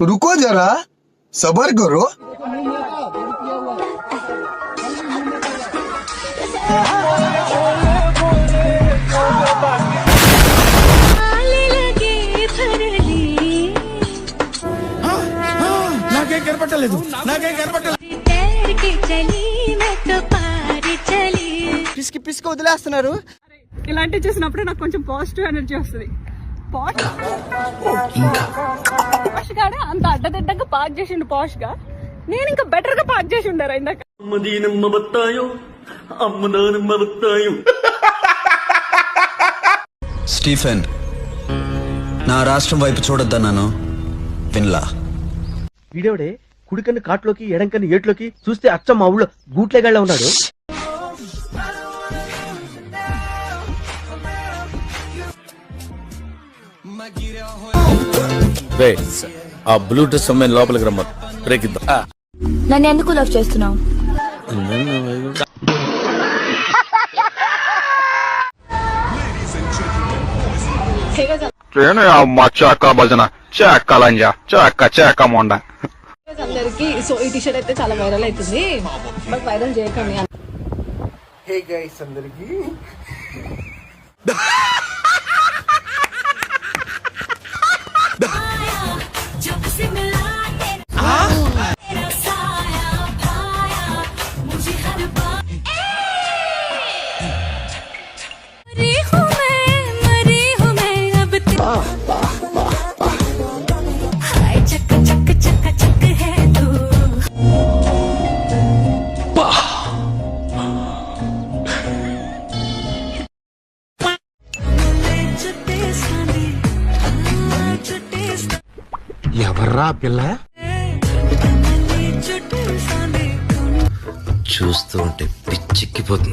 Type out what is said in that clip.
रुको जरा सबर करो। పిసికి పిసికి వదిలేస్తున్నారు. ఇలాంటివి చూసినప్పుడు నాకు కొంచెం పాజిటివ్ ఎనర్జీ వస్తుంది. పాష్ గా అంత అడ్డదిడ్డంగా పాస్ చేసిండు పాష్ గా, నేను ఇంకా బెటర్ గా పాస్ చేసి ఉండారు ఇందాక. స్టీఫెన్, నా రాష్ట్రం వైపు చూడొద్దన్నాను, విన్లా. వీడేవిడే కుడికన్ను కాట్లోకి ఎడంకన్ను ఏట్లోకి చూస్తే అచ్చం మా ఊళ్ళో గూట్లేగాళ్ళ ఉన్నాడు. ఆ బ్లూటూత్ అమ్మాయిని లోపలికి రమ్మ బ్రేక్ ఇద్దాం. నన్ను ఎందుకు లవ్ చేస్తున్నావు? అందరికి సో ఈ టీషర్ట్ అయితే చాలా వైరల్ అవుతుంది, బట్ వైరల్ చేయకండి. హే గైస్ అందరికి ఎవర్రా పిల్ల? చూస్తూ ఉంటే పిచ్చెక్కిపోతుంది.